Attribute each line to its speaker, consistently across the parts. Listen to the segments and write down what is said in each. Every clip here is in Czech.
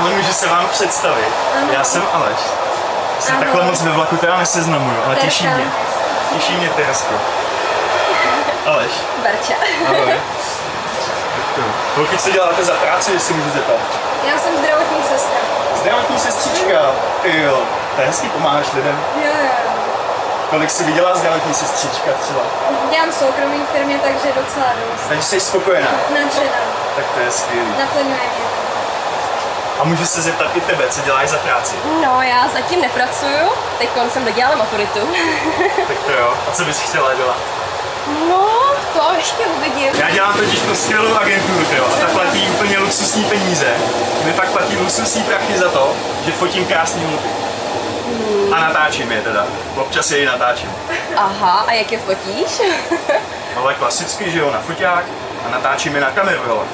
Speaker 1: Ale můžu se vám představit. Já jsem Aleš. Se takhle moc ve vlaku teda neseznamuju, ale těší mě. Těší mě Teresko. Aleš.
Speaker 2: Barča.
Speaker 1: Ahoj. Holky, co děláte za práci, jestli můžu zeptat?
Speaker 2: Já jsem zdravotní sestra.
Speaker 1: Zdravotní sestřička. Ty jo, to je hezký, pomáháš lidem.
Speaker 2: Jo.
Speaker 1: Kolik jsi vydělá zdravotní sestřička třeba?
Speaker 2: Dělám v soukromé firmě, takže docela dost.
Speaker 1: Takže jsi spokojená?
Speaker 2: Nadšená.
Speaker 1: Tak to je skvělý.
Speaker 2: Naplňuje mě.
Speaker 1: A můžu se zeptat i tebe, co děláš za práci?
Speaker 3: No, já zatím nepracuju, teď jsem dodělala maturitu.
Speaker 1: Tak to jo, a co bys chtěla dělat?
Speaker 3: No, to ještě uvidím.
Speaker 1: Já dělám totiž tu skvělou agenturu, jo, a ta platí úplně luxusní peníze. Mi fakt platí luxusní prachy za to, že fotím krásný hluby. A natáčím je teda, občas je i natáčím.
Speaker 3: Aha, a jak je fotíš?
Speaker 1: Ale klasicky, že jo, na foťák a natáčím je na kameru, hele.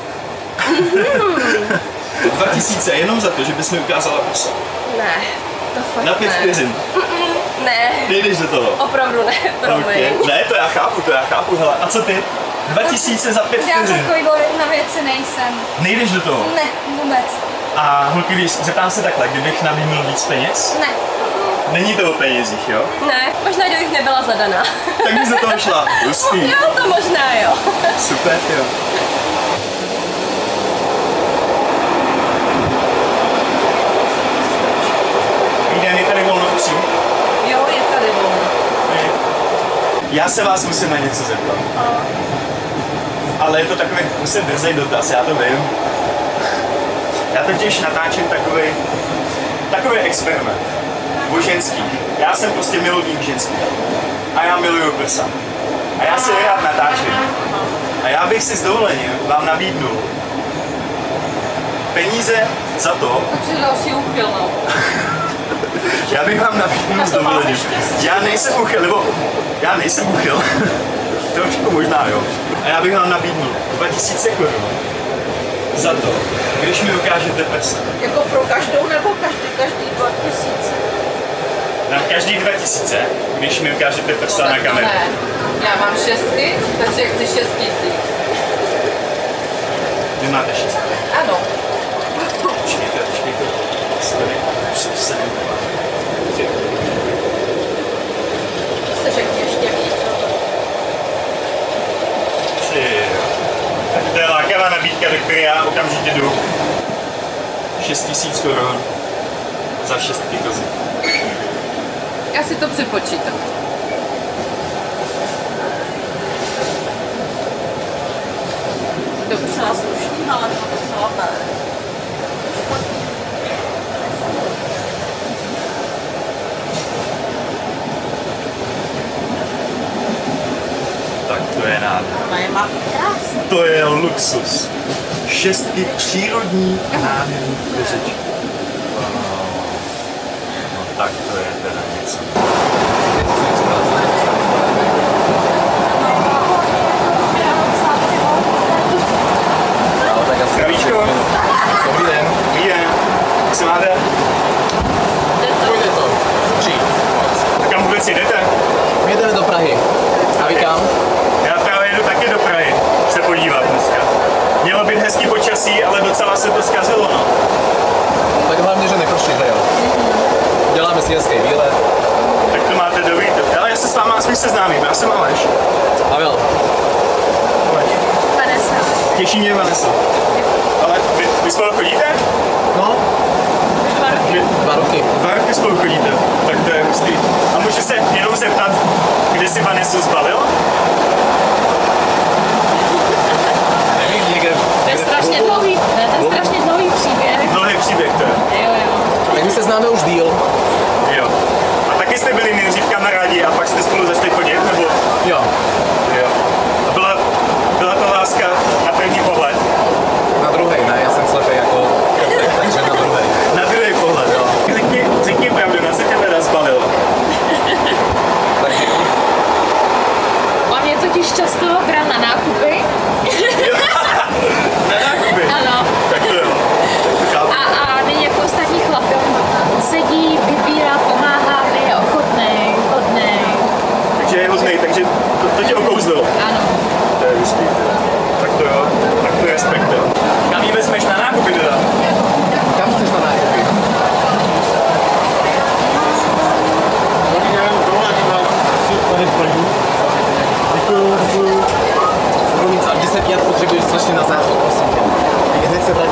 Speaker 1: 2000 jenom za to, že bys mi ukázala prsa.
Speaker 3: Ne, to fakt
Speaker 1: Na 5 vteřin.
Speaker 3: Ne.
Speaker 1: Nejdeš do toho.
Speaker 3: Opravdu ne, promiň.
Speaker 1: Okay. Ne, to já chápu, hele. A co ty? 2000 za 5
Speaker 2: Já
Speaker 1: vteřin.
Speaker 2: takovýhle na věci nejsem.
Speaker 1: Nejdeš do toho?
Speaker 2: Ne, vůbec.
Speaker 1: A holky, když zeptám se takhle, kdybych nabídnul víc peněz?
Speaker 2: Ne.
Speaker 1: Není to o penězích, jo?
Speaker 3: Ne, možná kdybych nebyla zadaná.
Speaker 1: Tak bys do toho šla. Hustý.
Speaker 3: Jo, to možná jo.
Speaker 1: Super, jo. Je tady volno, prosím?
Speaker 3: Jo, je tady volno.
Speaker 1: Já se vás musím na něco zeptat. Ale je to takový, musím drzej dotaz, já to vím. Já totiž natáčím takový experiment o ženských. Já jsem prostě milovník ženských. A já miluju prsa. A já si rád natáčím. A já bych si s dovolením vám nabídnul peníze za to.
Speaker 3: Takže další úchylnou.
Speaker 1: Já bych vám nabídnul s dovolením. Já nejsem uchyl. Trošku možná, jo. A já bych vám nabídnul 2000 korun za to, když mi ukážete prsa.
Speaker 4: Jako pro každou nebo každý 2000?
Speaker 1: Na každý 2000, když mi ukážete prsa na kameru.
Speaker 4: Ne, já mám 6, takže chci 6 000.
Speaker 1: Vy máte 6.
Speaker 4: Ano.
Speaker 1: Počkejte. Tady předsedím.
Speaker 4: To se řekni ještě víc.
Speaker 1: Tak to je lákavá nabídka, do které já okamžitě jdu. 6000 korun za 6 kozy.
Speaker 4: Já si to připočítám. Dobře, nás slušný, ale to docela ne.
Speaker 1: Tak to je nádherné.
Speaker 4: Krásný.
Speaker 1: To je luxus. 6 přírodní a nádherných koziček. Wow. No tak to je teda něco. Zdravíčko.
Speaker 5: Dobrý den.
Speaker 1: Dobrý den. Jak se máte?
Speaker 5: Pojďte to.
Speaker 1: A kam vůbec jdete?
Speaker 5: My jdeme do Prahy. A vy kam?
Speaker 1: Já právě jdu taky do Prahy se podívat dneska. Mělo být hezký počasí, ale docela se to zkazilo, no.
Speaker 5: Tak hlavně, že neprší, jo. Děláme si hezký výlet.
Speaker 1: Tak to máte dobrý. Ale já se s váma aspoň seznámím, já jsem Aleš.
Speaker 5: Pavel.
Speaker 2: Vanessa.
Speaker 1: Těší mě Vanessa. Ale vy spolu chodíte?
Speaker 5: No, 2 roky.
Speaker 1: 2 roky spolu chodíte, tak to je hustý. A můžu se jenom zeptat, kdy jsi Vanessu zbalil?
Speaker 5: Nevím, někde.
Speaker 3: To je strašně dlouhý, příběh.
Speaker 1: Dlouhý příběh to je.
Speaker 3: Jo.
Speaker 5: Tak my se známe už díl.
Speaker 1: Jo. A taky jste byli nejdřív kamarádi a pak jste spolu začali chodit, nebo?
Speaker 5: Jo.
Speaker 1: Jo. A byla to láska na první pohled?
Speaker 5: Na druhý, ne, já jsem slepý jako takže na druhý.
Speaker 1: Na druhý pohled, jo. Řekni pravdu, na co tě teda zbalil?
Speaker 5: Takže
Speaker 3: On mě totiž často bral na nákupy.
Speaker 1: Na nákupy?
Speaker 3: Ano.
Speaker 1: Tak to jo.
Speaker 3: A není jako ostatní chlapi, on sedí, vybírá, pomáhá, je ochotnej, hodnej.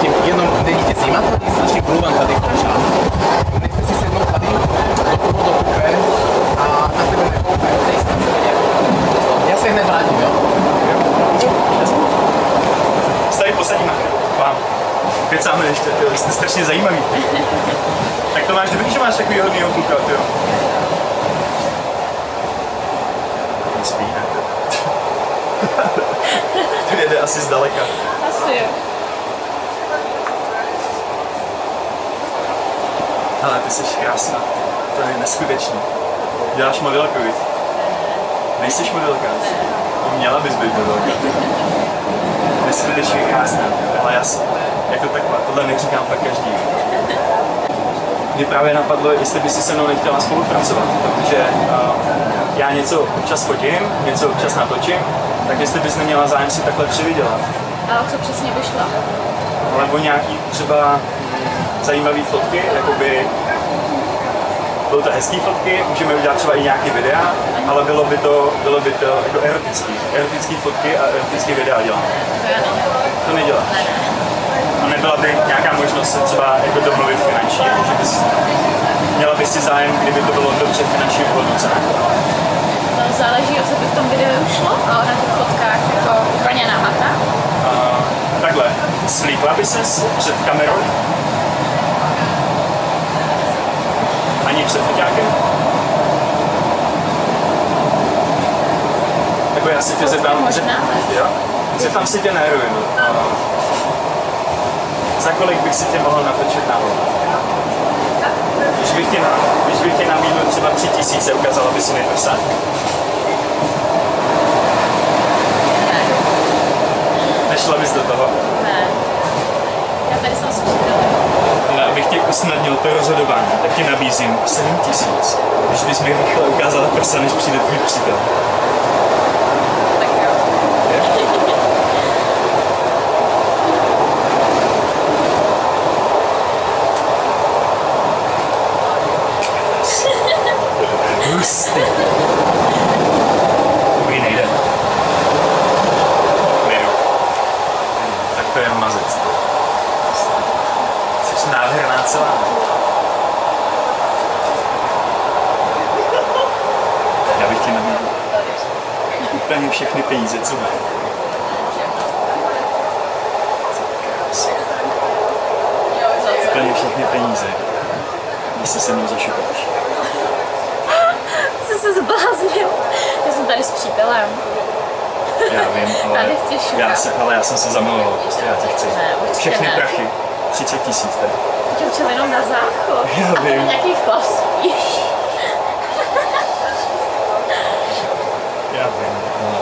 Speaker 5: tím jenom nejdete zima, tady strašně průvan tady v tom šálu. Nechce si sednout tady do toho do kupé a na tebe nekoupe. Nejsem se vidět. Já se hned vrátím, jo?
Speaker 1: Tady posadíme k vám. Kecáme ještě, tyjo, jste strašně zajímavý. Tak to máš dobrý, že máš takový hodnýho kluka, tyjo. Nespí, ne? To jede asi zdaleka.
Speaker 3: Asi jo.
Speaker 1: Ale ty jsi krásná. To je neskutečný. Děláš modelku, víš? Nejsiš modelka. Měla bys být modelka. Neskutečně krásná. Ale já jsem, jako takhle, tohle neříkám fakt každý. Mě právě napadlo, jestli by si se mnou nechtěla spolupracovat, protože já něco občas fotím, něco občas natočím, tak jestli bys neměla zájem si takhle přivydělat.
Speaker 3: A o co přesně by šlo?
Speaker 1: Nebo nějaký třeba zajímavý fotky, jakoby bylo to hezký fotky, můžeme udělat třeba i nějaký videa, ale bylo by to jako erotický fotky a erotický videa děláme.
Speaker 3: To já nedělám.
Speaker 1: To neděláš?
Speaker 3: Ne.
Speaker 1: A nebyla by nějaká možnost se třeba jako domluvit finančně, že bys, měla bys si zájem, kdyby to bylo dobře finančně hodnocené?
Speaker 3: No, záleží, o co by v tom videu šlo, ale na těch fotkách jako úplně nahata.
Speaker 1: Takhle, svlíkla by ses před kamerou? Ani před foťákem? Jako já si tě zeptám, zeptám si tě na heroinu. Za kolik bych si tě mohl natočit na hlavu? Když bych tě nabídl třeba 3000, ukázala by si mi prsa? Nešla bys do toho?
Speaker 3: Ne. Já tady jsem s přítelem.
Speaker 1: Ale abych tě usnadnil to rozhodování, tak ti nabízím 7000. Když bys mi rychle ukázala prsa, než přijde tvůj přítel.
Speaker 3: Tak jo.
Speaker 1: Hustý. Dobrý, nejde. Nejdu. Tak to je mazec. Jsi nádherná celá. Já bych ti nabídl úplně všechny peníze, co mám. Úplně všechny peníze. Jestli se mnou zašukáš.
Speaker 3: Jsi se zbláznil. Já jsem tady s přítelem.
Speaker 1: Já vím, ale
Speaker 3: Tady chci šukat.
Speaker 1: já jsem se zamiloval, prostě já tě chci.
Speaker 3: Ne, určitě
Speaker 1: Všechny
Speaker 3: ne.
Speaker 1: prachy, 30 000 tady.
Speaker 3: Teď učil jenom na záchod.
Speaker 1: Já
Speaker 3: A tady
Speaker 1: vím.
Speaker 3: nějaký chlap spí.
Speaker 1: Já vím, ale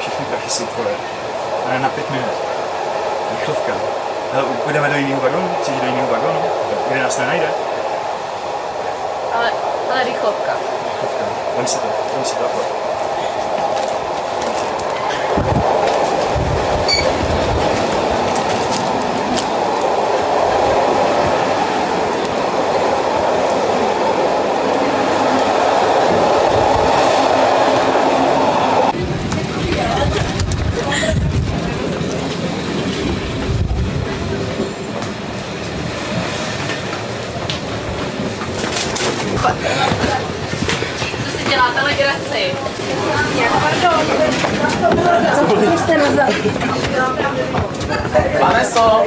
Speaker 1: všechny prachy jsou tvoje. Ale na 5 minut. Rychlovka. Hele, půjdeme do jiného vagonu? Chceš do jiného vagonu? Kde nás nenajde?
Speaker 3: Ale rychlovka.
Speaker 1: Rychlovka. Vem si to.
Speaker 3: To si děláte legraci.
Speaker 5: Vaneso!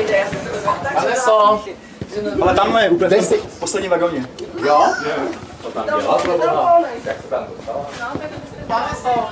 Speaker 1: Ale tamhle je úplně v posledním vagóně.
Speaker 5: Jo? To tam dělá, to bylo. Jak se tam dostala? Vaneso!